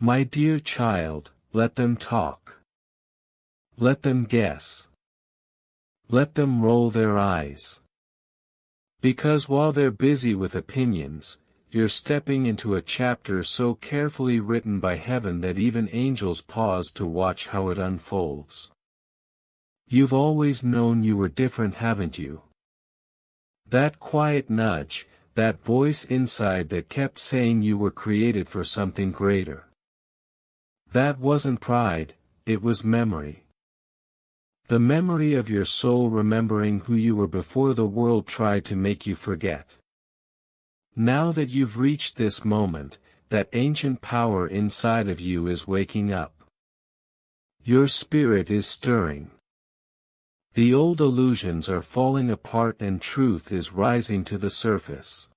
My dear child, let them talk. Let them guess. Let them roll their eyes. Because while they're busy with opinions, you're stepping into a chapter so carefully written by heaven that even angels pause to watch how it unfolds. You've always known you were different, haven't you? That quiet nudge, that voice inside that kept saying you were created for something greater. That wasn't pride, it was memory. The memory of your soul remembering who you were before the world tried to make you forget. Now that you've reached this moment, that ancient power inside of you is waking up. Your spirit is stirring. The old illusions are falling apart and truth is rising to the surface.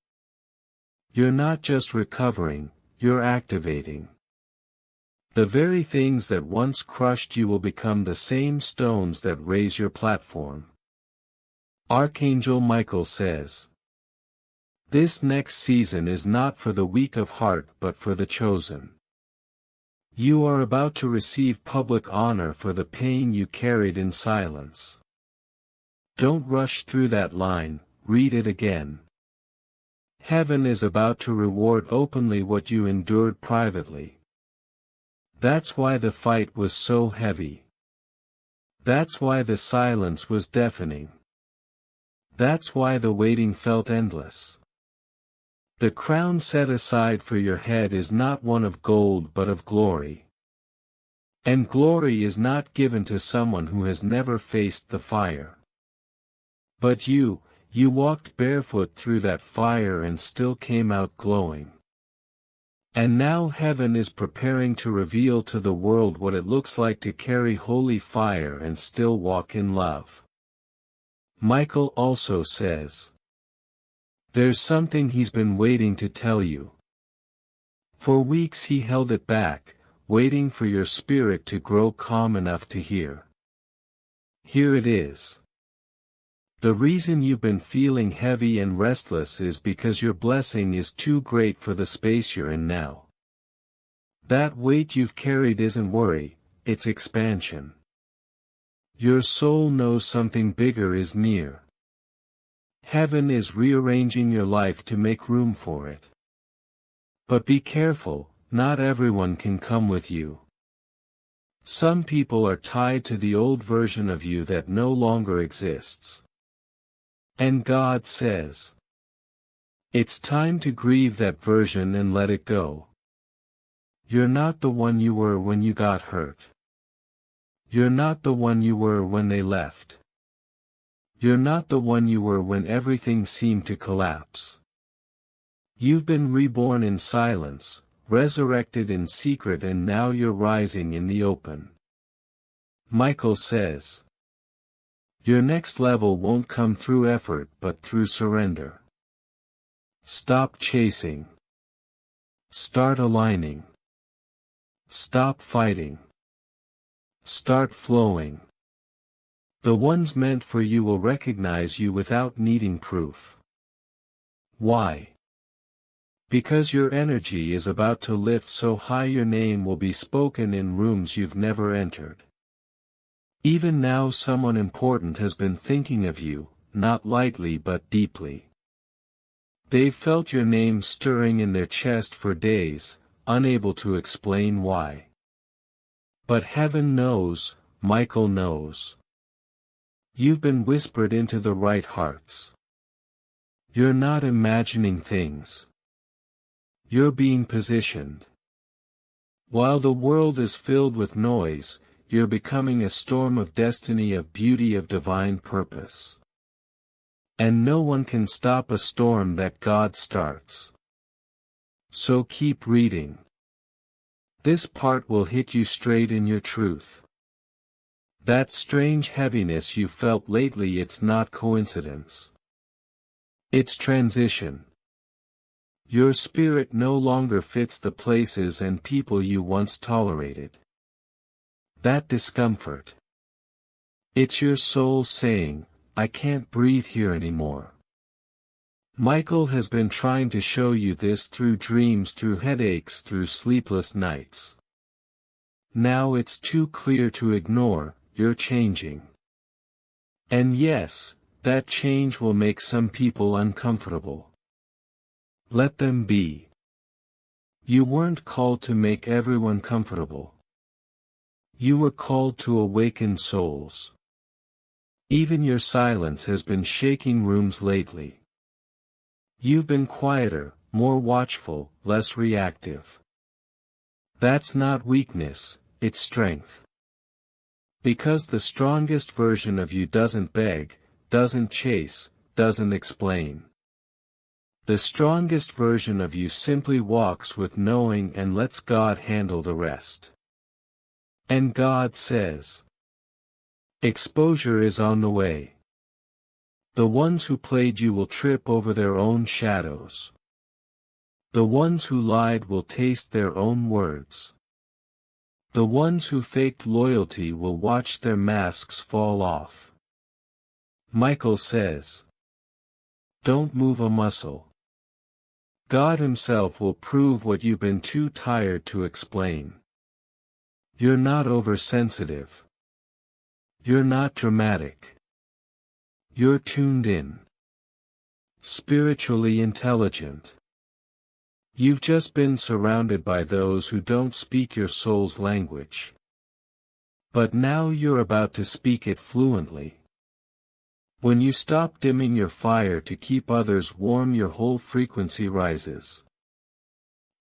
You're not just recovering, you're activating. The very things that once crushed you will become the same stones that raise your platform. Archangel Michael says, "This next season is not for the weak of heart but for the chosen." You are about to receive public honor for the pain you carried in silence. Don't rush through that line, read it again. Heaven is about to reward openly what you endured privately. That's why the fight was so heavy. That's why the silence was deafening. That's why the waiting felt endless. The crown set aside for your head is not one of gold but of glory. And glory is not given to someone who has never faced the fire. But you walked barefoot through that fire and still came out glowing. And now heaven is preparing to reveal to the world what it looks like to carry holy fire and still walk in love. Michael also says, "There's something he's been waiting to tell you." For weeks he held it back, waiting for your spirit to grow calm enough to hear. Here it is. The reason you've been feeling heavy and restless is because your blessing is too great for the space you're in now. That weight you've carried isn't worry, it's expansion. Your soul knows something bigger is near. Heaven is rearranging your life to make room for it. But be careful, not everyone can come with you. Some people are tied to the old version of you that no longer exists. And God says, it's time to grieve that version and let it go. You're not the one you were when you got hurt. You're not the one you were when they left. You're not the one you were when everything seemed to collapse. You've been reborn in silence, resurrected in secret, and now you're rising in the open. Michael says, your next level won't come through effort but through surrender. Stop chasing. Start aligning. Stop fighting. Start flowing. The ones meant for you will recognize you without needing proof. Why? Because your energy is about to lift so high your name will be spoken in rooms you've never entered. Even now someone important has been thinking of you, not lightly but deeply. They've felt your name stirring in their chest for days, unable to explain why. But heaven knows, Michael knows. You've been whispered into the right hearts. You're not imagining things. You're being positioned. While the world is filled with noise, you're becoming a storm of destiny, of beauty, of divine purpose. And no one can stop a storm that God starts. So keep reading. This part will hit you straight in your truth. That strange heaviness you felt lately, it's not coincidence. It's transition. Your spirit no longer fits the places and people you once tolerated. That discomfort. It's your soul saying, I can't breathe here anymore. Michael has been trying to show you this through dreams, through headaches, through sleepless nights. Now it's too clear to ignore, you're changing. And yes, that change will make some people uncomfortable. Let them be. You weren't called to make everyone comfortable. You were called to awaken souls. Even your silence has been shaking rooms lately. You've been quieter, more watchful, less reactive. That's not weakness, it's strength. Because the strongest version of you doesn't beg, doesn't chase, doesn't explain. The strongest version of you simply walks with knowing and lets God handle the rest. And God says, exposure is on the way. The ones who played you will trip over their own shadows. The ones who lied will taste their own words. The ones who faked loyalty will watch their masks fall off. Michael says, don't move a muscle. God Himself will prove what you've been too tired to explain. You're not oversensitive. You're not dramatic. You're tuned in. Spiritually intelligent. You've just been surrounded by those who don't speak your soul's language. But now you're about to speak it fluently. When you stop dimming your fire to keep others warm, your whole frequency rises.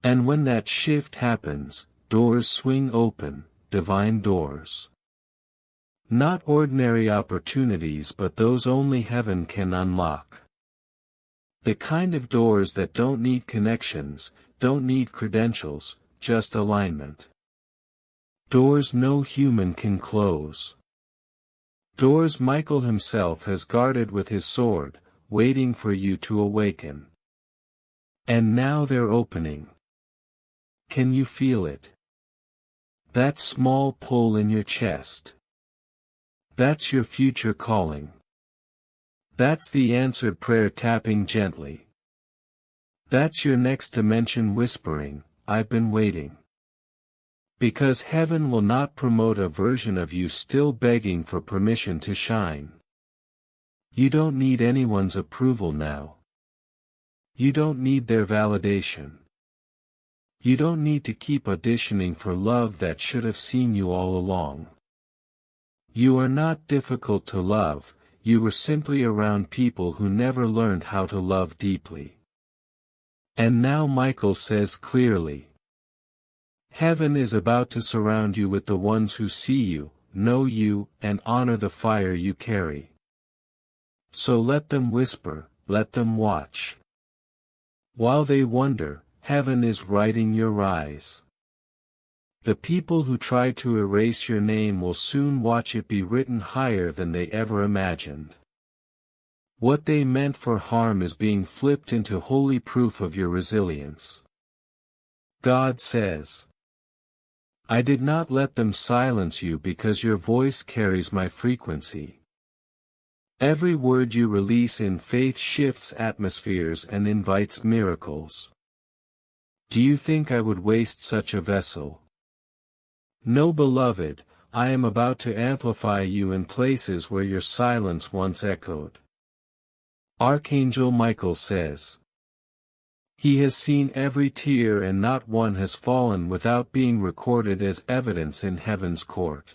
And when that shift happens, doors swing open, divine doors. Not ordinary opportunities, but those only heaven can unlock. The kind of doors that don't need connections, don't need credentials, just alignment. Doors no human can close. Doors Michael himself has guarded with his sword, waiting for you to awaken. And now they're opening. Can you feel it? That small pull in your chest. That's your future calling. That's the answered prayer tapping gently. That's your next dimension whispering, I've been waiting. Because heaven will not promote a version of you still begging for permission to shine. You don't need anyone's approval now. You don't need their validation. You don't need to keep auditioning for love that should have seen you all along. You are not difficult to love, you were simply around people who never learned how to love deeply. And now Michael says clearly, heaven is about to surround you with the ones who see you, know you, and honor the fire you carry. So let them whisper, let them watch. While they wonder, heaven is writing your rise. The people who tried to erase your name will soon watch it be written higher than they ever imagined. What they meant for harm is being flipped into holy proof of your resilience. God says, I did not let them silence you because your voice carries my frequency. Every word you release in faith shifts atmospheres and invites miracles. Do you think I would waste such a vessel? No, beloved, I am about to amplify you in places where your silence once echoed. Archangel Michael says, He has seen every tear and not one has fallen without being recorded as evidence in heaven's court.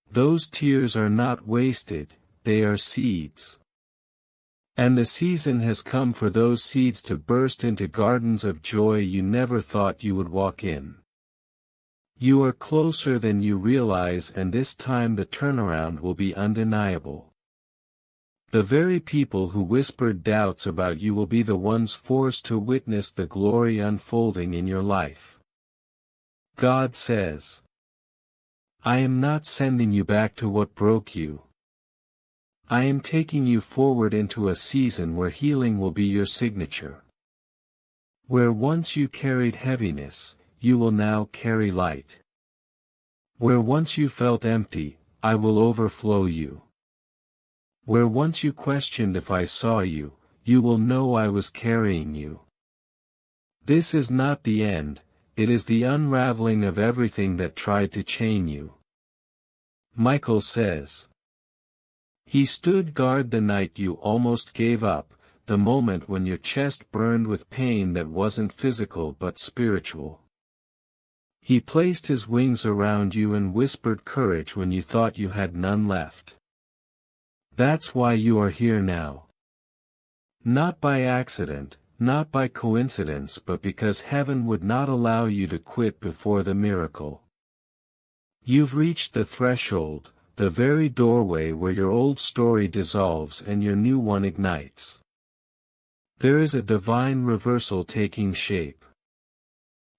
Those tears are not wasted, they are seeds. And the season has come for those seeds to burst into gardens of joy you never thought you would walk in. You are closer than you realize, and this time the turnaround will be undeniable. The very people who whispered doubts about you will be the ones forced to witness the glory unfolding in your life. God says, I am not sending you back to what broke you. I am taking you forward into a season where healing will be your signature. Where once you carried heaviness, you will now carry light. Where once you felt empty, I will overflow you. Where once you questioned if I saw you, you will know I was carrying you. This is not the end, it is the unraveling of everything that tried to chain you. Michael says. He stood guard the night you almost gave up, the moment when your chest burned with pain that wasn't physical but spiritual. He placed his wings around you and whispered courage when you thought you had none left. That's why you are here now. Not by accident, not by coincidence, but because heaven would not allow you to quit before the miracle. You've reached the threshold, the very doorway where your old story dissolves and your new one ignites. There is a divine reversal taking shape.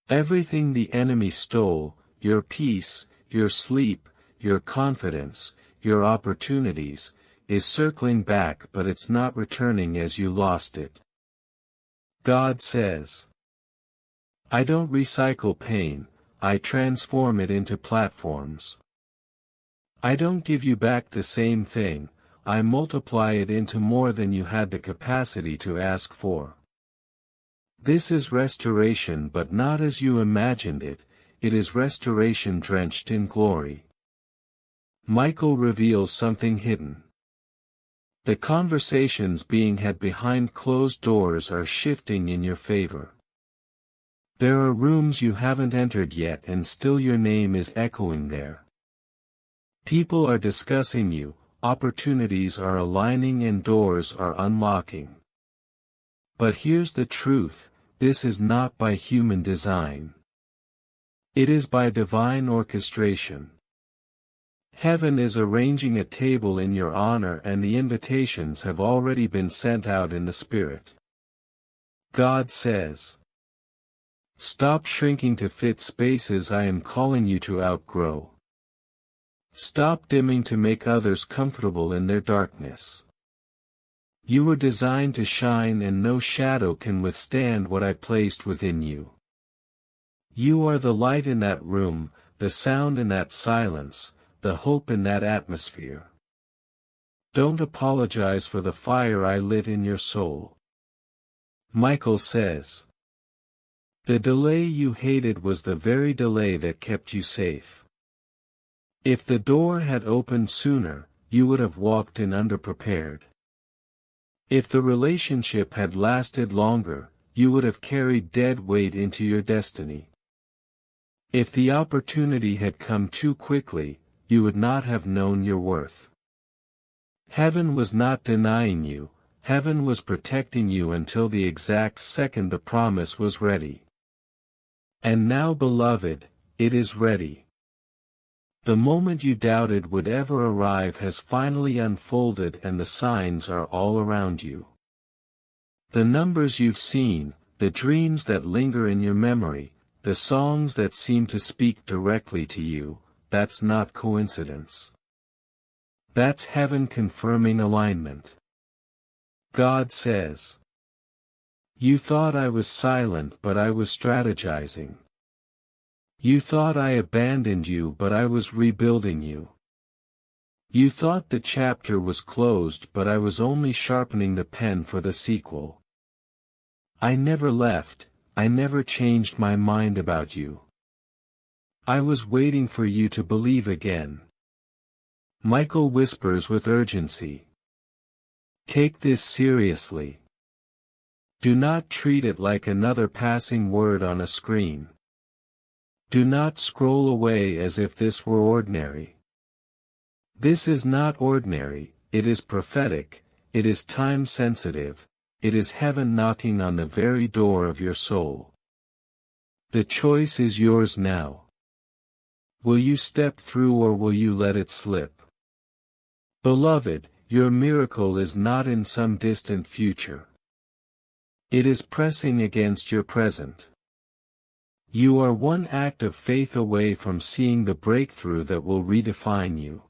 Everything the enemy stole, your peace, your sleep, your confidence, your opportunities, is circling back, but it's not returning as you lost it. God says, I don't recycle pain, I transform it into platforms. I don't give you back the same thing, I multiply it into more than you had the capacity to ask for. This is restoration, but not as you imagined it, it is restoration drenched in glory. Michael reveals something hidden. The conversations being had behind closed doors are shifting in your favor. There are rooms you haven't entered yet and still your name is echoing there. People are discussing you, opportunities are aligning and doors are unlocking. But here's the truth, this is not by human design. It is by divine orchestration. Heaven is arranging a table in your honor and the invitations have already been sent out in the Spirit. God says, stop shrinking to fit spaces I am calling you to outgrow. Stop dimming to make others comfortable in their darkness. You were designed to shine and no shadow can withstand what I placed within you. You are the light in that room, the sound in that silence, the hope in that atmosphere. Don't apologize for the fire I lit in your soul. Michael says, the delay you hated was the very delay that kept you safe. If the door had opened sooner, you would have walked in underprepared. If the relationship had lasted longer, you would have carried dead weight into your destiny. If the opportunity had come too quickly, you would not have known your worth. Heaven was not denying you, heaven was protecting you until the exact second the promise was ready. And now, beloved, it is ready. The moment you doubted would ever arrive has finally unfolded and the signs are all around you. The numbers you've seen, the dreams that linger in your memory, the songs that seem to speak directly to you, that's not coincidence. That's heaven confirming alignment. God says, you thought I was silent but I was strategizing. You thought I abandoned you but I was rebuilding you. You thought the chapter was closed but I was only sharpening the pen for the sequel. I never left, I never changed my mind about you. I was waiting for you to believe again. Michael whispers with urgency. Take this seriously. Do not treat it like another passing word on a screen. Do not scroll away as if this were ordinary. This is not ordinary, it is prophetic, it is time-sensitive, it is heaven knocking on the very door of your soul. The choice is yours now. Will you step through or will you let it slip? Beloved, your miracle is not in some distant future. It is pressing against your present. You are one act of faith away from seeing the breakthrough that will redefine you.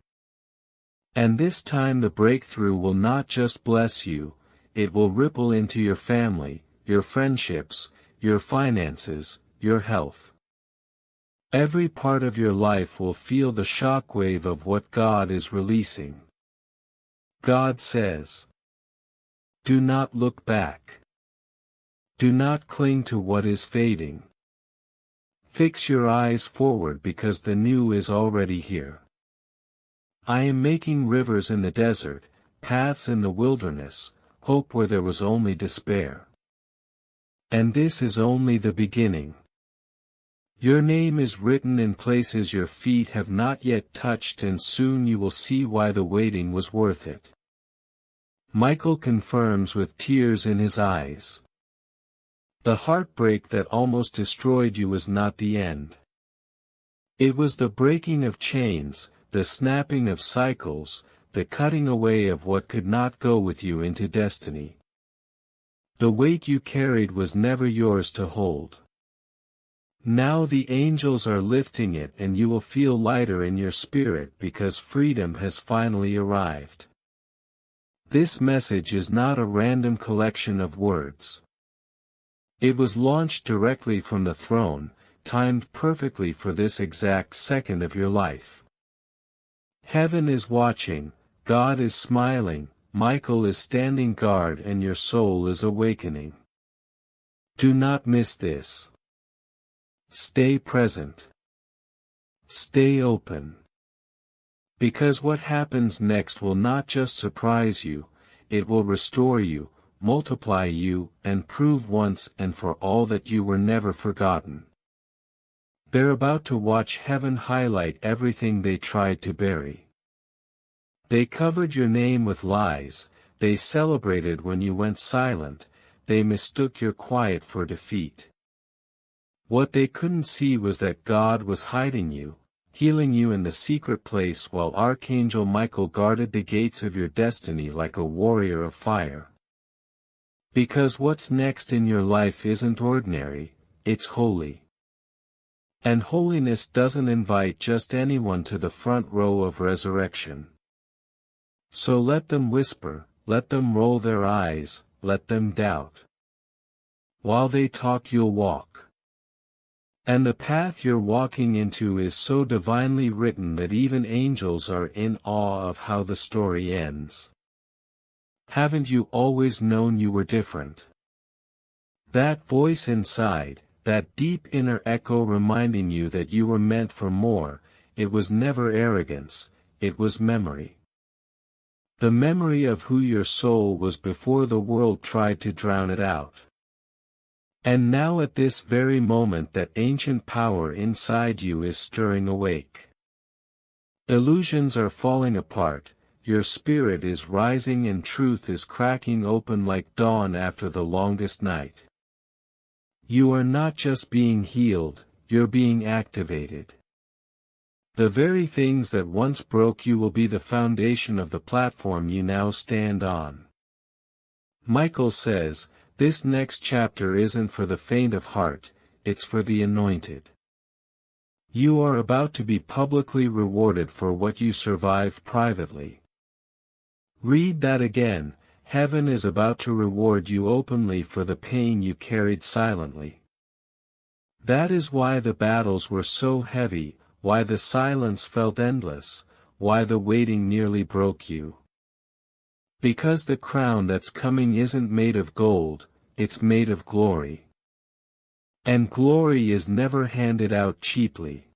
And this time the breakthrough will not just bless you, it will ripple into your family, your friendships, your finances, your health. Every part of your life will feel the shockwave of what God is releasing. God says, Do not look back. Do not cling to what is fading. Fix your eyes forward because the new is already here. I am making rivers in the desert, paths in the wilderness, hope where there was only despair. And this is only the beginning. Your name is written in places your feet have not yet touched, and soon you will see why the waiting was worth it. Michael confirms with tears in his eyes. The heartbreak that almost destroyed you was not the end. It was the breaking of chains, the snapping of cycles, the cutting away of what could not go with you into destiny. The weight you carried was never yours to hold. Now the angels are lifting it, and you will feel lighter in your spirit because freedom has finally arrived. This message is not a random collection of words. It was launched directly from the throne, timed perfectly for this exact second of your life. Heaven is watching, God is smiling, Michael is standing guard, and your soul is awakening. Do not miss this. Stay present. Stay open. Because what happens next will not just surprise you, it will restore you, multiply you, and prove once and for all that you were never forgotten. They're about to watch heaven highlight everything they tried to bury. They covered your name with lies, they celebrated when you went silent, they mistook your quiet for defeat. What they couldn't see was that God was hiding you, healing you in the secret place while Archangel Michael guarded the gates of your destiny like a warrior of fire. Because what's next in your life isn't ordinary, it's holy. And holiness doesn't invite just anyone to the front row of resurrection. So let them whisper, let them roll their eyes, let them doubt. While they talk, you'll walk. And the path you're walking into is so divinely written that even angels are in awe of how the story ends. Haven't you always known you were different? That voice inside, that deep inner echo reminding you that you were meant for more, it was never arrogance, it was memory. The memory of who your soul was before the world tried to drown it out. And now at this very moment that ancient power inside you is stirring awake. Illusions are falling apart, your spirit is rising, and truth is cracking open like dawn after the longest night. You are not just being healed, you're being activated. The very things that once broke you will be the foundation of the platform you now stand on. Michael says, this next chapter isn't for the faint of heart, it's for the anointed. You are about to be publicly rewarded for what you survived privately. Read that again. Heaven is about to reward you openly for the pain you carried silently. That is why the battles were so heavy, why the silence felt endless, why the waiting nearly broke you. Because the crown that's coming isn't made of gold, it's made of glory. And glory is never handed out cheaply.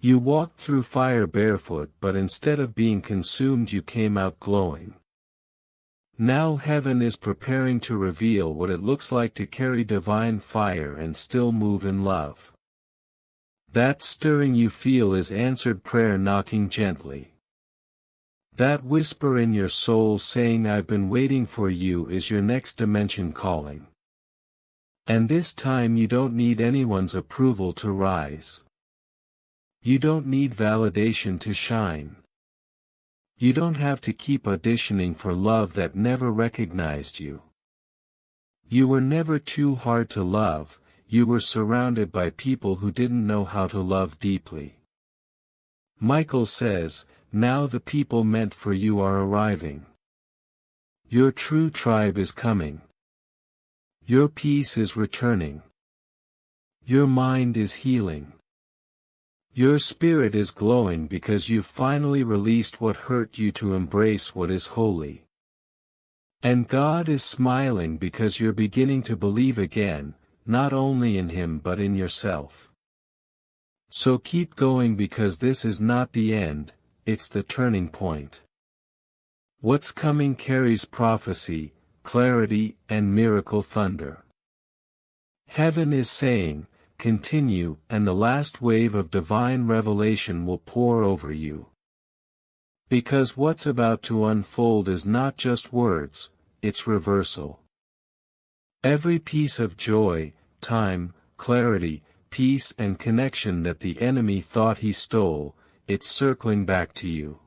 You walked through fire barefoot, but instead of being consumed you came out glowing. Now heaven is preparing to reveal what it looks like to carry divine fire and still move in love. That stirring you feel is answered prayer knocking gently. That whisper in your soul saying I've been waiting for you is your next dimension calling. And this time you don't need anyone's approval to rise. You don't need validation to shine. You don't have to keep auditioning for love that never recognized you. You were never too hard to love, you were surrounded by people who didn't know how to love deeply. Michael says, now the people meant for you are arriving. Your true tribe is coming. Your peace is returning. Your mind is healing. Your spirit is glowing because you've finally released what hurt you to embrace what is holy. And God is smiling because you're beginning to believe again, not only in Him but in yourself. So keep going because this is not the end, it's the turning point. What's coming carries prophecy, clarity, and miracle thunder. Heaven is saying, continue, and the last wave of divine revelation will pour over you. Because what's about to unfold is not just words, it's reversal. Every piece of joy, time, clarity, peace and connection that the enemy thought he stole, it's circling back to you.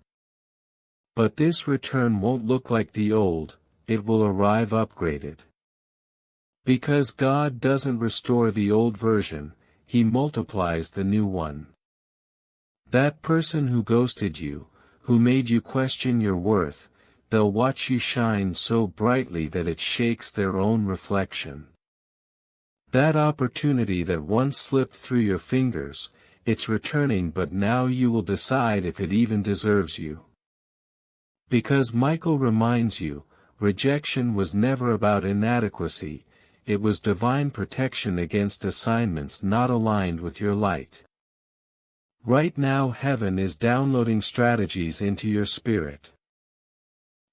But this return won't look like the old, it will arrive upgraded. Because God doesn't restore the old version, He multiplies the new one. That person who ghosted you, who made you question your worth, they'll watch you shine so brightly that it shakes their own reflection. That opportunity that once slipped through your fingers, it's returning, but now you will decide if it even deserves you. Because Michael reminds you, rejection was never about inadequacy, it was divine protection against assignments not aligned with your light. Right now heaven is downloading strategies into your spirit.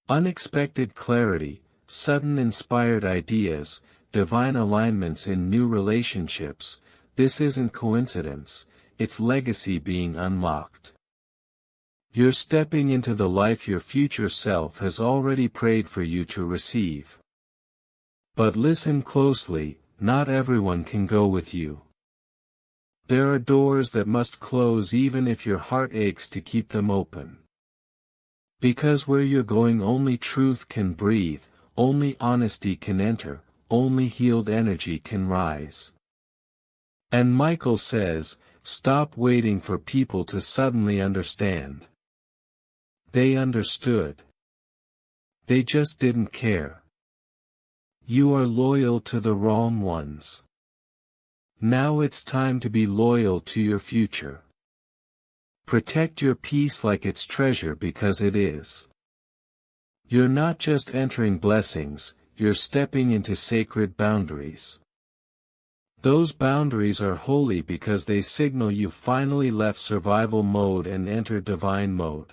Unexpected clarity, sudden inspired ideas, divine alignments in new relationships, this isn't coincidence, it's legacy being unlocked. You're stepping into the life your future self has already prayed for you to receive. But listen closely, not everyone can go with you. There are doors that must close even if your heart aches to keep them open. Because where you're going only truth can breathe, only honesty can enter, only healed energy can rise. And Michael says, stop waiting for people to suddenly understand. They understood. They just didn't care. You are loyal to the wrong ones. Now it's time to be loyal to your future. Protect your peace like it's treasure because it is. You're not just entering blessings, you're stepping into sacred boundaries. Those boundaries are holy because they signal you finally left survival mode and entered divine mode.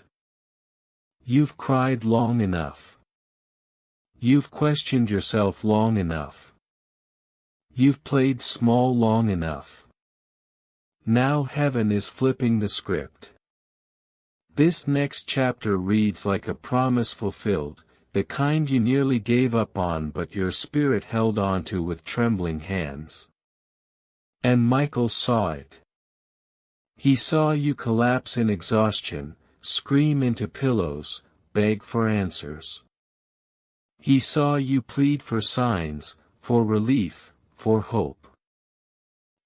You've cried long enough. You've questioned yourself long enough. You've played small long enough. Now heaven is flipping the script. This next chapter reads like a promise fulfilled, the kind you nearly gave up on but your spirit held on to with trembling hands. And Michael saw it. He saw you collapse in exhaustion, scream into pillows, beg for answers. He saw you plead for signs, for relief, for hope.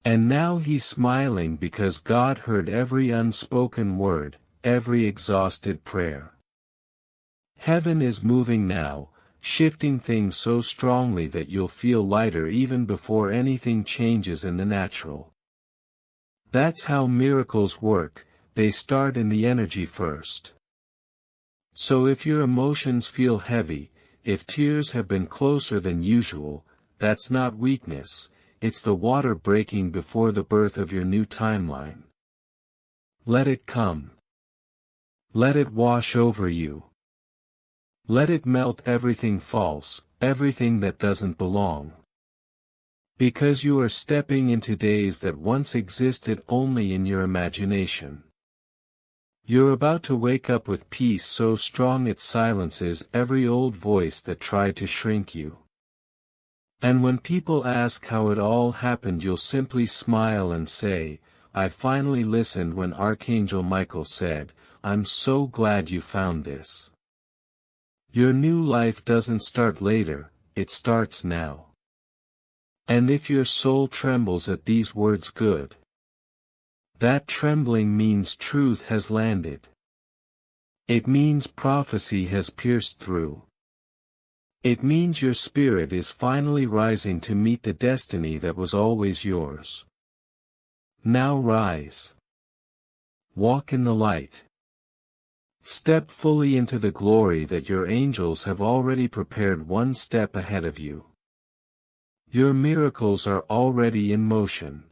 And now he's smiling because God heard every unspoken word, every exhausted prayer. Heaven is moving now, shifting things so strongly that you'll feel lighter even before anything changes in the natural. That's how miracles work, they start in the energy first. So if your emotions feel heavy, if tears have been closer than usual, that's not weakness, it's the water breaking before the birth of your new timeline. Let it come. Let it wash over you. Let it melt everything false, everything that doesn't belong. Because you are stepping into days that once existed only in your imagination. You're about to wake up with peace so strong it silences every old voice that tried to shrink you. And when people ask how it all happened, you'll simply smile and say, I finally listened when Archangel Michael said, I'm so glad you found this. Your new life doesn't start later, it starts now. And if your soul trembles at these words, good. That trembling means truth has landed. It means prophecy has pierced through. It means your spirit is finally rising to meet the destiny that was always yours. Now rise. Walk in the light. Step fully into the glory that your angels have already prepared one step ahead of you. Your miracles are already in motion.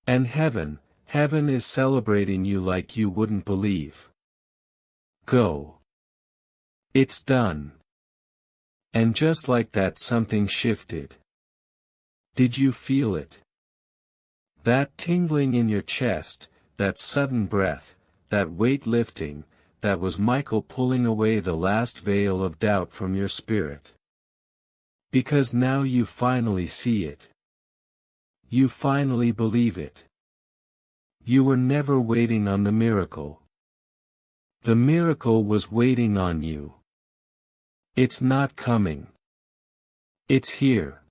And heaven is celebrating you like you wouldn't believe. Go. It's done. And just like that, something shifted. Did you feel it? That tingling in your chest, that sudden breath, that weight lifting, that was Michael pulling away the last veil of doubt from your spirit. Because now you finally see it. You finally believe it. You were never waiting on the miracle. The miracle was waiting on you. It's not coming. It's here.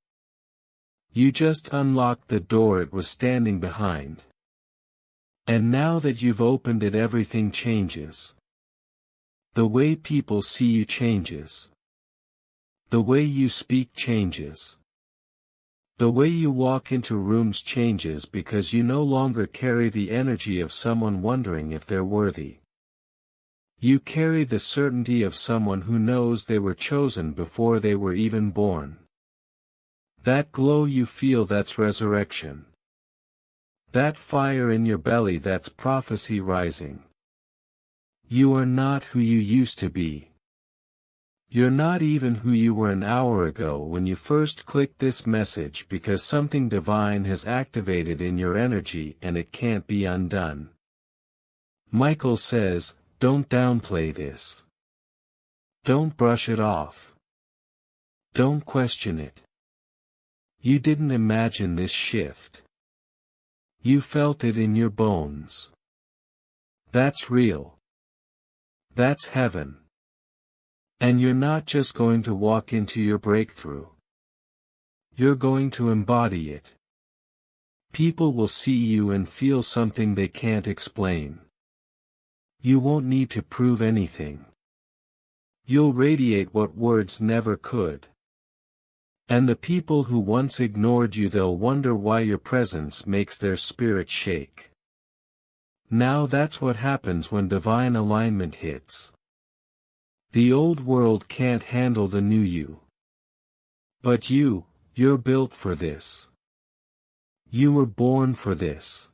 You just unlocked the door it was standing behind. And now that you've opened it, everything changes. The way people see you changes. The way you speak changes. The way you walk into rooms changes because you no longer carry the energy of someone wondering if they're worthy. You carry the certainty of someone who knows they were chosen before they were even born. That glow you feel, that's resurrection. That fire in your belly, that's prophecy rising. You are not who you used to be. You're not even who you were an hour ago when you first clicked this message, because something divine has activated in your energy and it can't be undone. Michael says, don't downplay this. Don't brush it off. Don't question it. You didn't imagine this shift. You felt it in your bones. That's real. That's heaven. And you're not just going to walk into your breakthrough. You're going to embody it. People will see you and feel something they can't explain. You won't need to prove anything. You'll radiate what words never could. And the people who once ignored you, they'll wonder why your presence makes their spirit shake. Now that's what happens when divine alignment hits. The old world can't handle the new you. But you're built for this. You were born for this.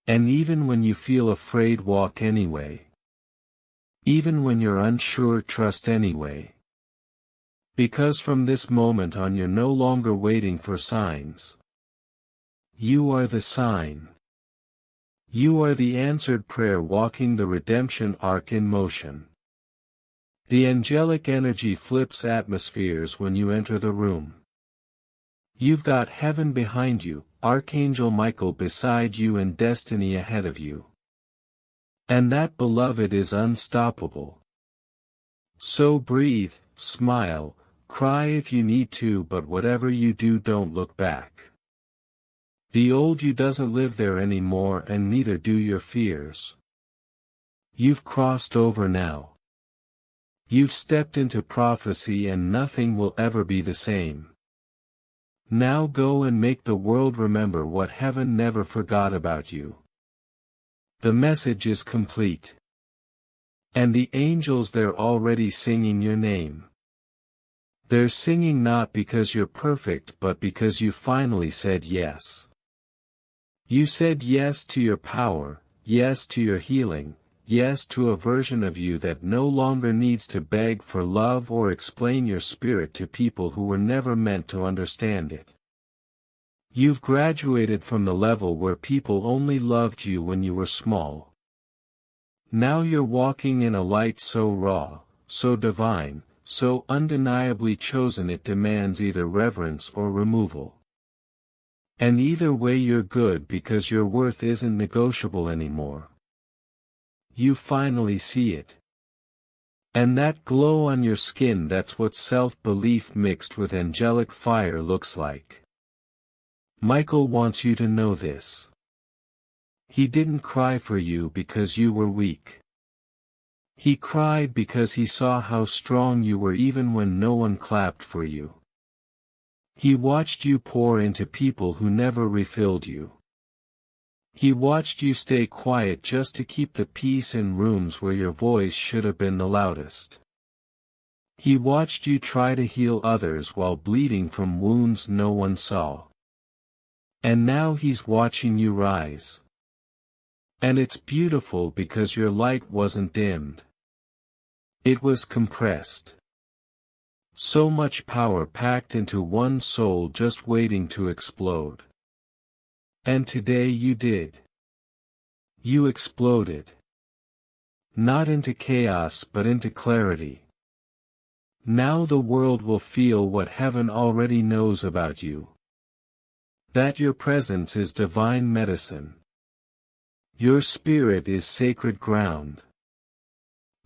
And even when you feel afraid, walk anyway. Even when you're unsure, trust anyway. Because from this moment on, you're no longer waiting for signs. You are the sign. You are the answered prayer, walking the redemption arc in motion. The angelic energy flips atmospheres when you enter the room. You've got heaven behind you, Archangel Michael beside you, and destiny ahead of you. And that, beloved, is unstoppable. So breathe, smile, cry if you need to, but whatever you do, don't look back. The old you doesn't live there anymore, and neither do your fears. You've crossed over now. You've stepped into prophecy, and nothing will ever be the same. Now go and make the world remember what heaven never forgot about you. The message is complete. And the angels, they're already singing your name. They're singing not because you're perfect, but because you finally said yes. You said yes to your power, yes to your healing, yes to a version of you that no longer needs to beg for love or explain your spirit to people who were never meant to understand it. You've graduated from the level where people only loved you when you were small. Now you're walking in a light so raw, so divine, so undeniably chosen, it demands either reverence or removal. And either way you're good, because your worth isn't negotiable anymore. You finally see it. And that glow on your skin, that's what self-belief mixed with angelic fire looks like. Michael wants you to know this. He didn't cry for you because you were weak. He cried because he saw how strong you were even when no one clapped for you. He watched you pour into people who never refilled you. He watched you stay quiet just to keep the peace in rooms where your voice should have been the loudest. He watched you try to heal others while bleeding from wounds no one saw. And now he's watching you rise. And it's beautiful because your light wasn't dimmed. It was compressed. So much power packed into one soul just waiting to explode. And today you did. You exploded. Not into chaos but into clarity. Now the world will feel what heaven already knows about you. That your presence is divine medicine. Your spirit is sacred ground.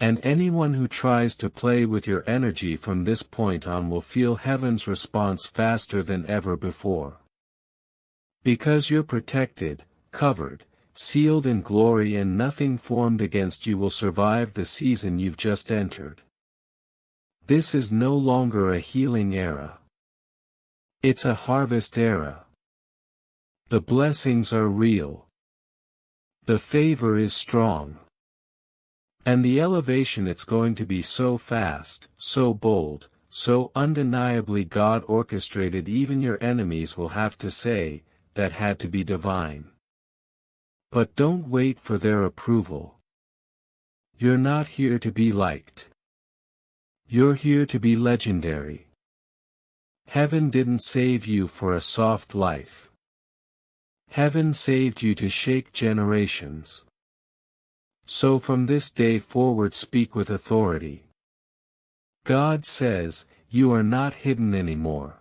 And anyone who tries to play with your energy from this point on will feel heaven's response faster than ever before. Because you're protected, covered, sealed in glory, and nothing formed against you will survive the season you've just entered. This is no longer a healing era. It's a harvest era. The blessings are real. The favor is strong. And the elevation, it's going to be so fast, so bold, so undeniably God orchestrated, even your enemies will have to say, that had to be divine. But don't wait for their approval. You're not here to be liked. You're here to be legendary. Heaven didn't save you for a soft life. Heaven saved you to shake generations. So from this day forward, speak with authority. God says, you are not hidden anymore.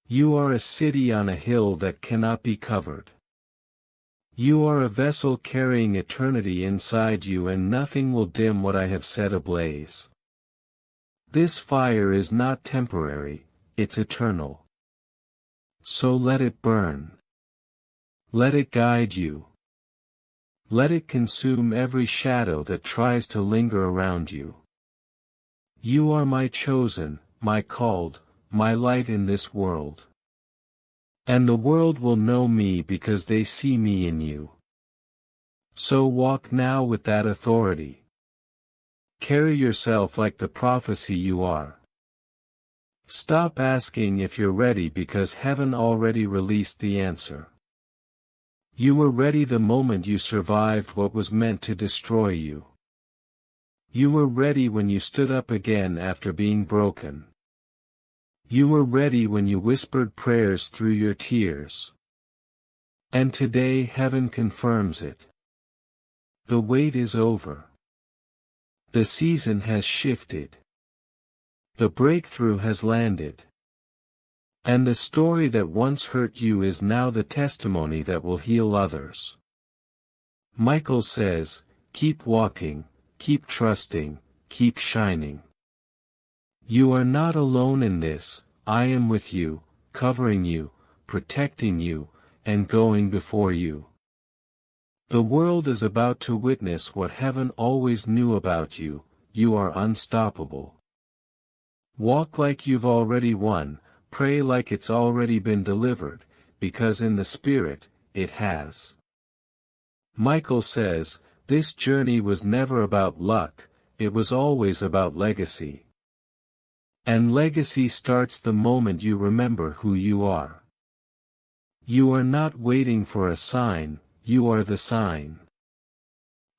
You are a city on a hill that cannot be covered. You are a vessel carrying eternity inside you, and nothing will dim what I have set ablaze. This fire is not temporary, it's eternal. So let it burn. Let it guide you. Let it consume every shadow that tries to linger around you. You are my chosen, my called, my light in this world. And the world will know me because they see me in you. So walk now with that authority. Carry yourself like the prophecy you are. Stop asking if you're ready, because heaven already released the answer. You were ready the moment you survived what was meant to destroy you. You were ready when you stood up again after being broken. You were ready when you whispered prayers through your tears. And today heaven confirms it. The wait is over. The season has shifted. The breakthrough has landed. And the story that once hurt you is now the testimony that will heal others. Michael says, keep walking, keep trusting, keep shining. You are not alone in this. I am with you, covering you, protecting you, and going before you. The world is about to witness what heaven always knew about you. You are unstoppable. Walk like you've already won. Pray like it's already been delivered, because in the Spirit, it has. Michael says, this journey was never about luck, it was always about legacy. And legacy starts the moment you remember who you are. You are not waiting for a sign, you are the sign.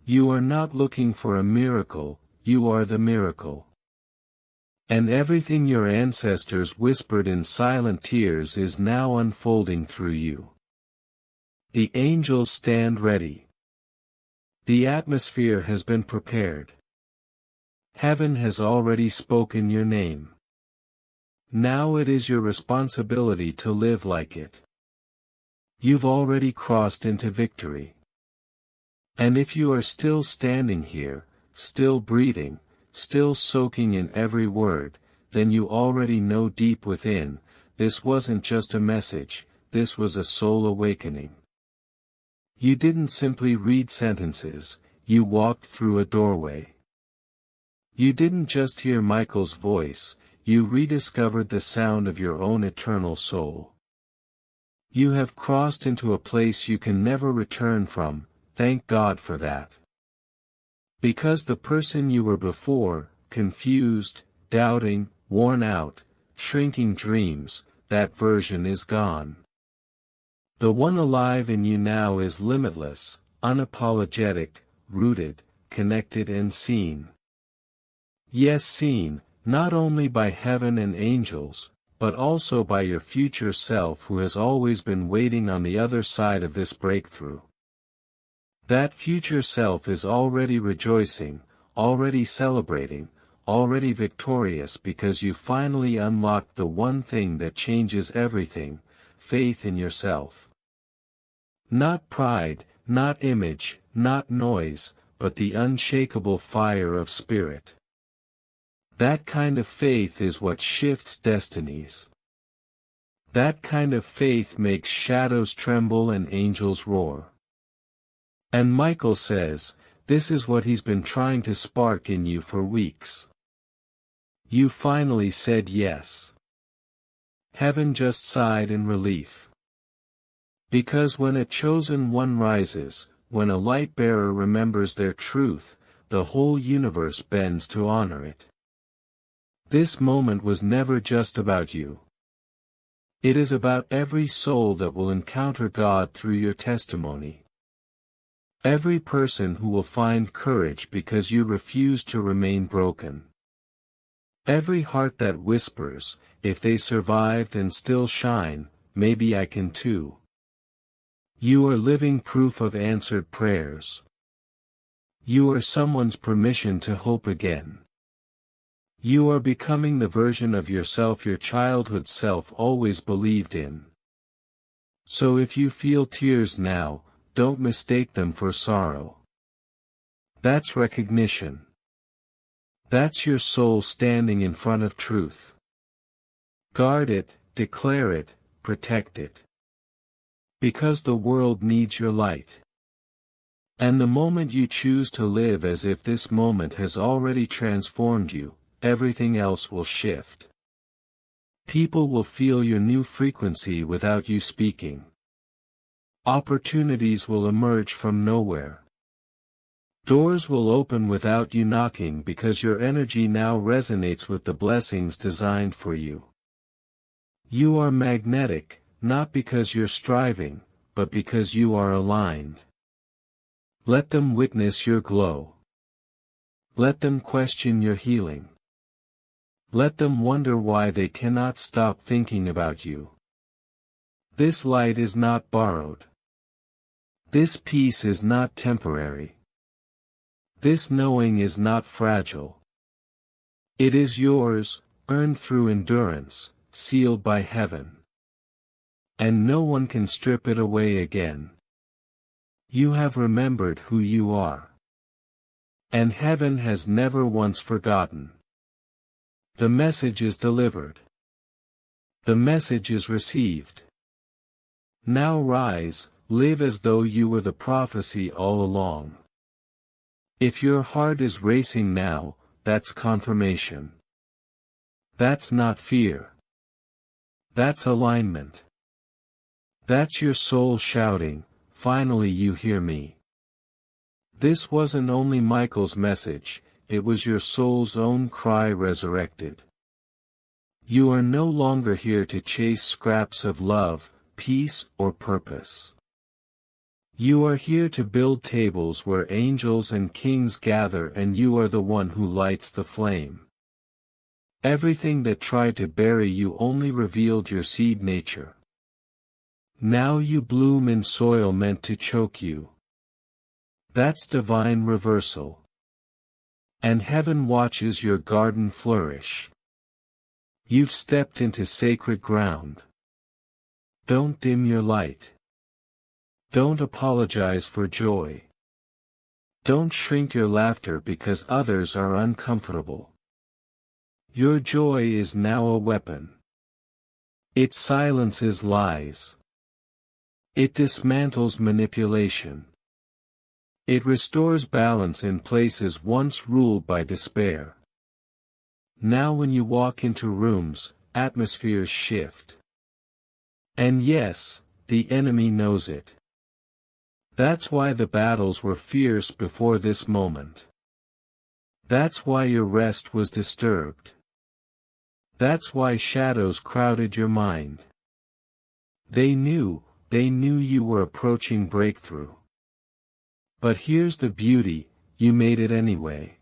You are not looking for a miracle, you are the miracle. And everything your ancestors whispered in silent tears is now unfolding through you. The angels stand ready. The atmosphere has been prepared. Heaven has already spoken your name. Now it is your responsibility to live like it. You've already crossed into victory. And if you are still standing here, still breathing, still soaking in every word, then you already know deep within, this wasn't just a message, this was a soul awakening. You didn't simply read sentences, you walked through a doorway. You didn't just hear Michael's voice, you rediscovered the sound of your own eternal soul. You have crossed into a place you can never return from, thank God for that. Because the person you were before, confused, doubting, worn out, shrinking dreams, that version is gone. The one alive in you now is limitless, unapologetic, rooted, connected and seen. Yes, seen, not only by heaven and angels, but also by your future self who has always been waiting on the other side of this breakthrough. That future self is already rejoicing, already celebrating, already victorious because you finally unlocked the one thing that changes everything, faith in yourself. Not pride, not image, not noise, but the unshakable fire of spirit. That kind of faith is what shifts destinies. That kind of faith makes shadows tremble and angels roar. And Michael says, this is what he's been trying to spark in you for weeks. You finally said yes. Heaven just sighed in relief. Because when a chosen one rises, when a light bearer remembers their truth, the whole universe bends to honor it. This moment was never just about you. It is about every soul that will encounter God through your testimony. Every person who will find courage because you refuse to remain broken. Every heart that whispers, if they survived and still shine, maybe I can too. You are living proof of answered prayers. You are someone's permission to hope again. You are becoming the version of yourself your childhood self always believed in. So if you feel tears now, don't mistake them for sorrow. That's recognition. That's your soul standing in front of truth. Guard it, declare it, protect it. Because the world needs your light. And the moment you choose to live as if this moment has already transformed you, everything else will shift. People will feel your new frequency without you speaking. Opportunities will emerge from nowhere. Doors will open without you knocking because your energy now resonates with the blessings designed for you. You are magnetic, not because you're striving, but because you are aligned. Let them witness your glow. Let them question your healing. Let them wonder why they cannot stop thinking about you. This light is not borrowed. This peace is not temporary. This knowing is not fragile. It is yours, earned through endurance, sealed by heaven. And no one can strip it away again. You have remembered who you are. And heaven has never once forgotten. The message is delivered. The message is received. Now rise, live as though you were the prophecy all along. If your heart is racing now, that's confirmation. That's not fear. That's alignment. That's your soul shouting, finally you hear me. This wasn't only Michael's message, it was your soul's own cry resurrected. You are no longer here to chase scraps of love, peace, or purpose. You are here to build tables where angels and kings gather and you are the one who lights the flame. Everything that tried to bury you only revealed your seed nature. Now you bloom in soil meant to choke you. That's divine reversal. And heaven watches your garden flourish. You've stepped into sacred ground. Don't dim your light. Don't apologize for joy. Don't shrink your laughter because others are uncomfortable. Your joy is now a weapon. It silences lies. It dismantles manipulation. It restores balance in places once ruled by despair. Now when you walk into rooms, atmospheres shift. And yes, the enemy knows it. That's why the battles were fierce before this moment. That's why your rest was disturbed. That's why shadows crowded your mind. They knew you were approaching breakthrough. But here's the beauty, you made it anyway.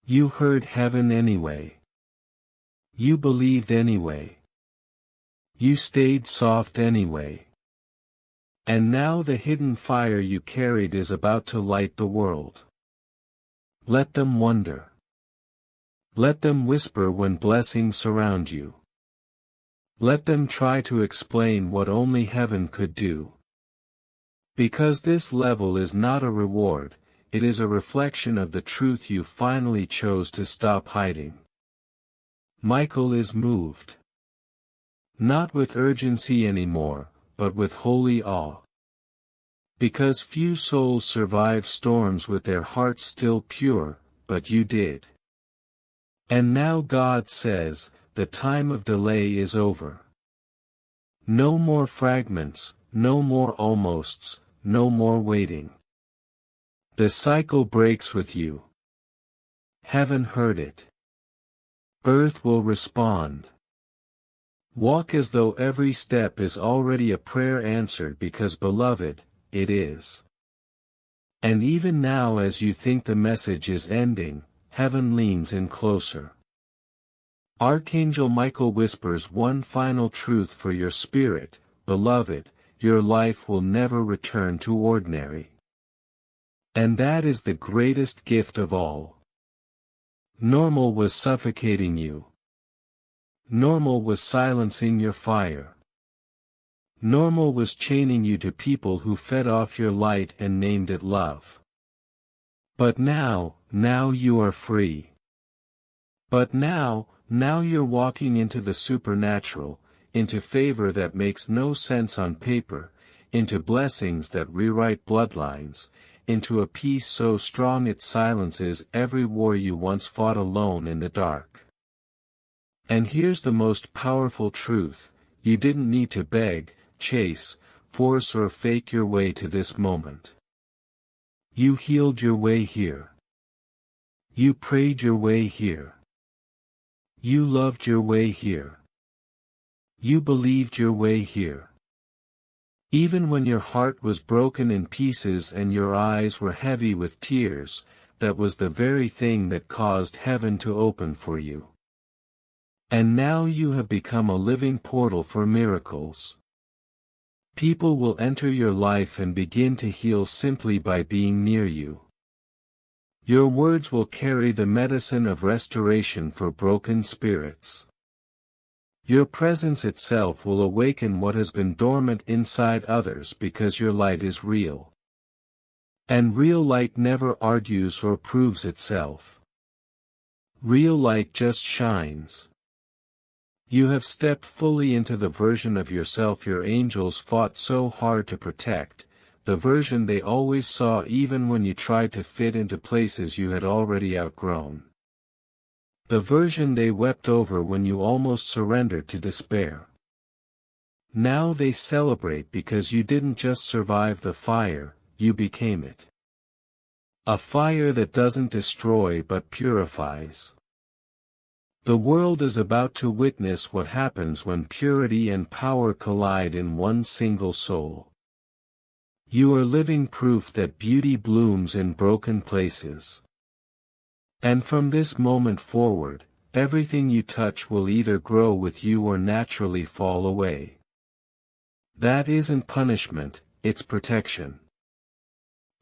You heard heaven anyway. You believed anyway. You stayed soft anyway. And now the hidden fire you carried is about to light the world. Let them wonder. Let them whisper when blessings surround you. Let them try to explain what only heaven could do. Because this level is not a reward, it is a reflection of the truth you finally chose to stop hiding. Michael is moved. Not with urgency anymore, but with holy awe. Because few souls survive storms with their hearts still pure, but you did. And now God says, the time of delay is over. No more fragments, no more almosts, no more waiting. The cycle breaks with you. Heaven heard it. Earth will respond. Walk as though every step is already a prayer answered because beloved, it is. And even now as you think the message is ending, heaven leans in closer. Archangel Michael whispers one final truth for your spirit, beloved, your life will never return to ordinary. And that is the greatest gift of all. Normal was suffocating you. Normal was silencing your fire. Normal was chaining you to people who fed off your light and named it love. But now you are free. But now you're walking into the supernatural, into favor that makes no sense on paper, into blessings that rewrite bloodlines, into a peace so strong it silences every war you once fought alone in the dark. And here's the most powerful truth, you didn't need to beg, chase, force or fake your way to this moment. You healed your way here. You prayed your way here. You loved your way here. You believed your way here. Even when your heart was broken in pieces and your eyes were heavy with tears, that was the very thing that caused heaven to open for you. And now you have become a living portal for miracles. People will enter your life and begin to heal simply by being near you. Your words will carry the medicine of restoration for broken spirits. Your presence itself will awaken what has been dormant inside others because your light is real. And real light never argues or proves itself. Real light just shines. You have stepped fully into the version of yourself your angels fought so hard to protect, the version they always saw even when you tried to fit into places you had already outgrown. The version they wept over when you almost surrendered to despair. Now they celebrate because you didn't just survive the fire, you became it. A fire that doesn't destroy but purifies. The world is about to witness what happens when purity and power collide in one single soul. You are living proof that beauty blooms in broken places. And from this moment forward, everything you touch will either grow with you or naturally fall away. That isn't punishment, it's protection.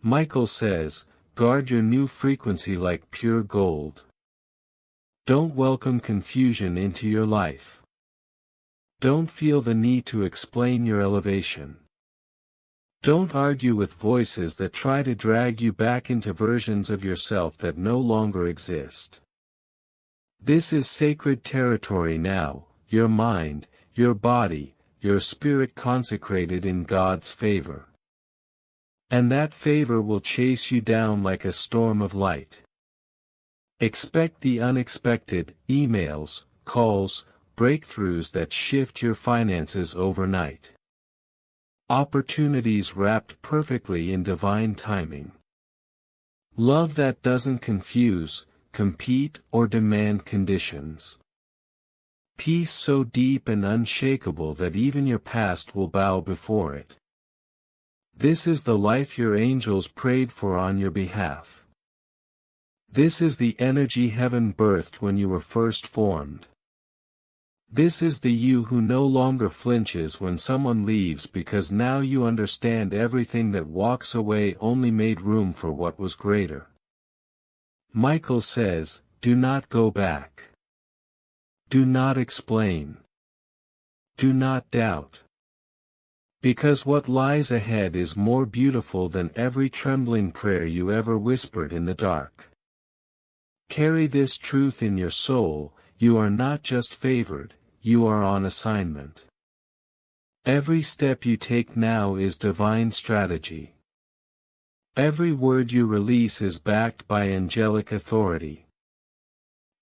Michael says, guard your new frequency like pure gold. Don't welcome confusion into your life. Don't feel the need to explain your elevation. Don't argue with voices that try to drag you back into versions of yourself that no longer exist. This is sacred territory now, your mind, your body, your spirit consecrated in God's favor. And that favor will chase you down like a storm of light. Expect the unexpected, emails, calls, breakthroughs that shift your finances overnight. Opportunities wrapped perfectly in divine timing. Love that doesn't confuse, compete or demand conditions. Peace so deep and unshakable that even your past will bow before it. This is the life your angels prayed for on your behalf. This is the energy heaven birthed when you were first formed. This is the you who no longer flinches when someone leaves, because now you understand everything that walks away only made room for what was greater. Michael says, do not go back. Do not explain. Do not doubt. Because what lies ahead is more beautiful than every trembling prayer you ever whispered in the dark. Carry this truth in your soul: you are not just favored, you are on assignment. Every step you take now is divine strategy. Every word you release is backed by angelic authority.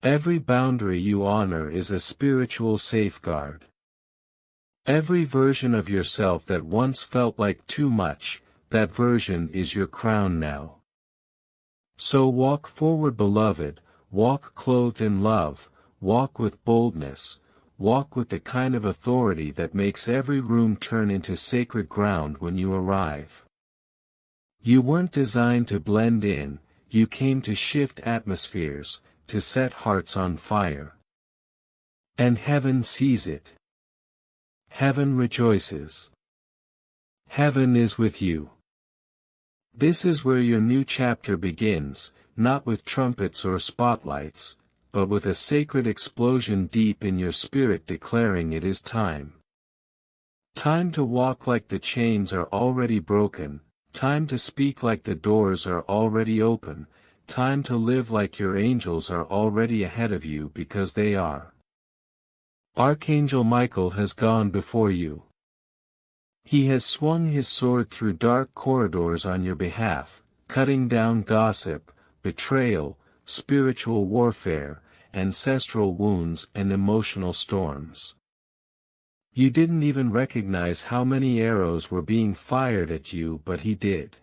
Every boundary you honor is a spiritual safeguard. Every version of yourself that once felt like too much, that version is your crown now. So walk forward, beloved, walk clothed in love, walk with boldness, walk with the kind of authority that makes every room turn into sacred ground when you arrive. You weren't designed to blend in, you came to shift atmospheres, to set hearts on fire. And heaven sees it. Heaven rejoices. Heaven is with you. This is where your new chapter begins, not with trumpets or spotlights, but with a sacred explosion deep in your spirit declaring it is time. Time to walk like the chains are already broken, time to speak like the doors are already open, time to live like your angels are already ahead of you, because they are. Archangel Michael has gone before you. He has swung his sword through dark corridors on your behalf, cutting down gossip, betrayal, spiritual warfare, ancestral wounds and emotional storms. You didn't even recognize how many arrows were being fired at you, but he did.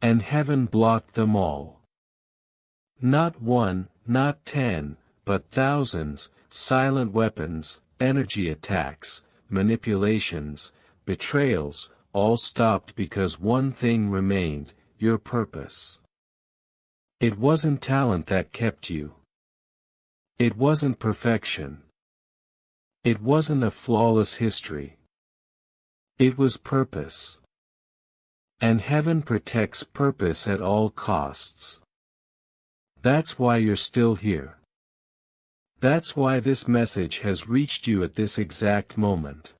And heaven blocked them all. Not one, not 10, but thousands, silent weapons, energy attacks, manipulations, betrayals, all stopped because one thing remained: your purpose. It wasn't talent that kept you. It wasn't perfection. It wasn't a flawless history. It was purpose. And heaven protects purpose at all costs. That's why you're still here. That's why this message has reached you at this exact moment.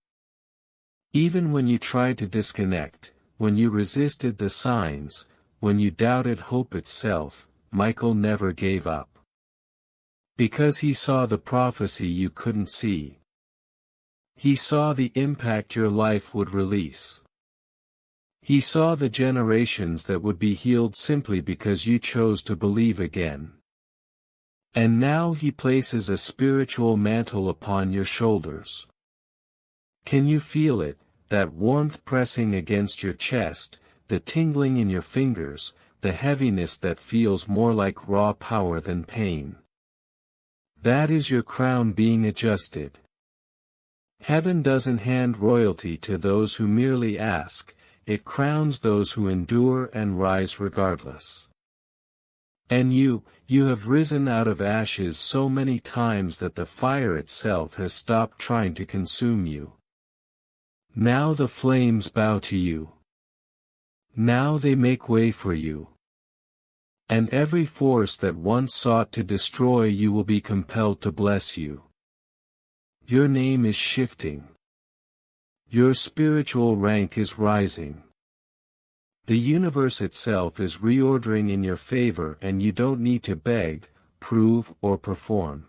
Even when you tried to disconnect, when you resisted the signs, when you doubted hope itself, Michael never gave up. Because he saw the prophecy you couldn't see. He saw the impact your life would release. He saw the generations that would be healed simply because you chose to believe again. And now he places a spiritual mantle upon your shoulders. Can you feel it, that warmth pressing against your chest, the tingling in your fingers, the heaviness that feels more like raw power than pain? That is your crown being adjusted. Heaven doesn't hand royalty to those who merely ask, it crowns those who endure and rise regardless. And you have risen out of ashes so many times that the fire itself has stopped trying to consume you. Now the flames bow to you. Now they make way for you. And every force that once sought to destroy you will be compelled to bless you. Your name is shifting. Your spiritual rank is rising. The universe itself is reordering in your favor, and you don't need to beg, prove, or perform.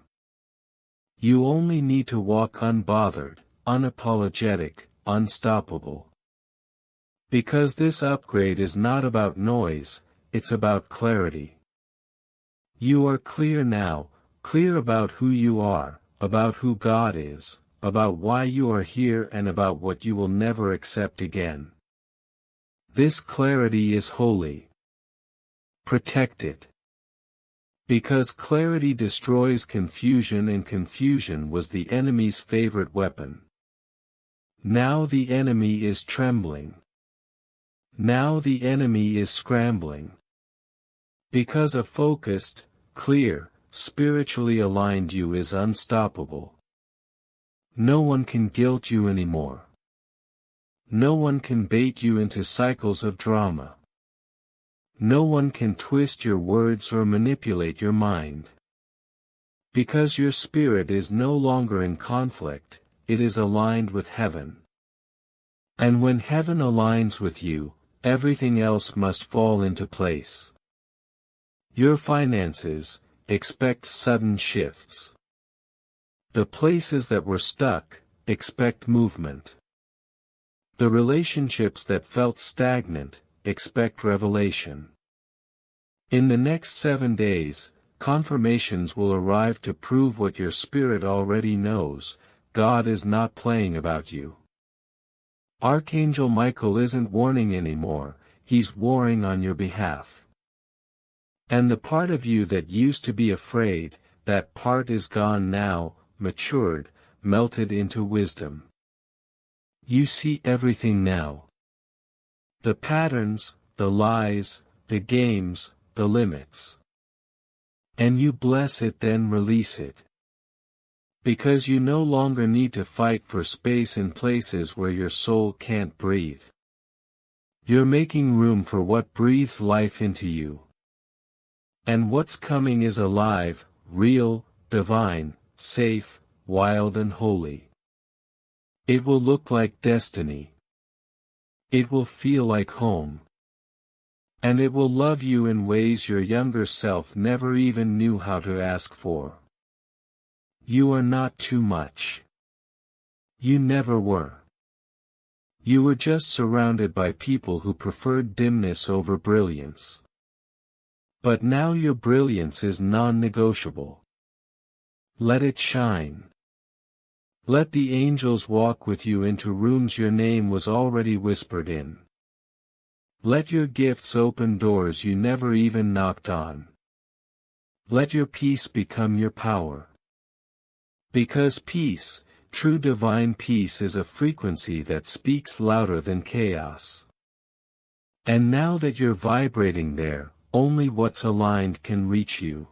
You only need to walk unbothered, unapologetic, unstoppable. Because this upgrade is not about noise, it's about clarity. You are clear now, clear about who you are, about who God is, about why you are here and about what you will never accept again. This clarity is holy. Protect it. Because clarity destroys confusion, and confusion was the enemy's favorite weapon. Now the enemy is trembling. Now the enemy is scrambling. Because a focused, clear, spiritually aligned you is unstoppable. No one can guilt you anymore. No one can bait you into cycles of drama. No one can twist your words or manipulate your mind. Because your spirit is no longer in conflict, it is aligned with heaven. And when heaven aligns with you, everything else must fall into place. Your finances, expect sudden shifts. The places that were stuck, expect movement. The relationships that felt stagnant, expect revelation. In the next 7 days, confirmations will arrive to prove what your spirit already knows: God is not playing about you. Archangel Michael isn't warning anymore, he's warring on your behalf. And the part of you that used to be afraid, that part is gone now, matured, melted into wisdom. You see everything now. The patterns, the lies, the games, the limits. And you bless it, then release it. Because you no longer need to fight for space in places where your soul can't breathe. You're making room for what breathes life into you. And what's coming is alive, real, divine, safe, wild and holy. It will look like destiny. It will feel like home. And it will love you in ways your younger self never even knew how to ask for. You are not too much. You never were. You were just surrounded by people who preferred dimness over brilliance. But now your brilliance is non-negotiable. Let it shine. Let the angels walk with you into rooms your name was already whispered in. Let your gifts open doors you never even knocked on. Let your peace become your power. Because peace, true divine peace, is a frequency that speaks louder than chaos. And now that you're vibrating there, only what's aligned can reach you.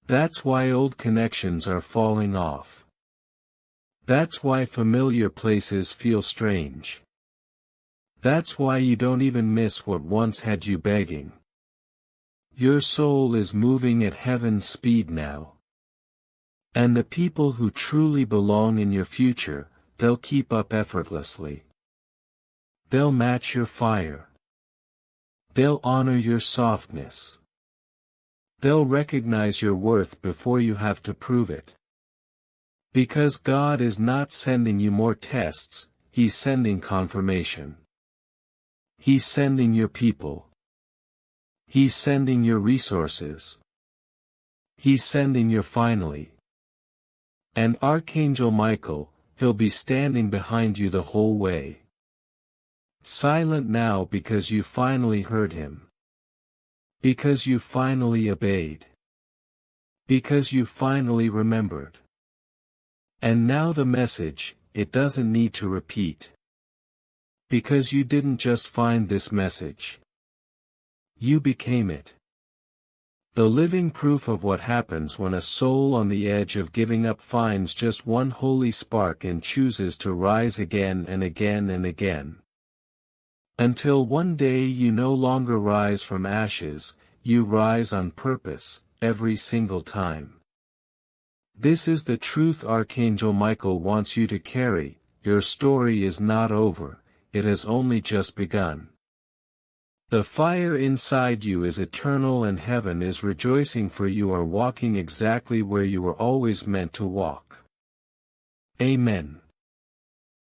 That's why old connections are falling off. That's why familiar places feel strange. That's why you don't even miss what once had you begging. Your soul is moving at heaven's speed now. And the people who truly belong in your future, they'll keep up effortlessly. They'll match your fire. They'll honor your softness. They'll recognize your worth before you have to prove it. Because God is not sending you more tests, He's sending confirmation. He's sending your people. He's sending your resources. He's sending your finally. And Archangel Michael, he'll be standing behind you the whole way. Silent now because you finally heard him. Because you finally obeyed. Because you finally remembered. And now the message, it doesn't need to repeat. Because you didn't just find this message. You became it. The living proof of what happens when a soul on the edge of giving up finds just one holy spark and chooses to rise again and again and again. Until one day you no longer rise from ashes, you rise on purpose, every single time. This is the truth Archangel Michael wants you to carry. Your story is not over, it has only just begun. The fire inside you is eternal and heaven is rejoicing, for you are walking exactly where you were always meant to walk. Amen.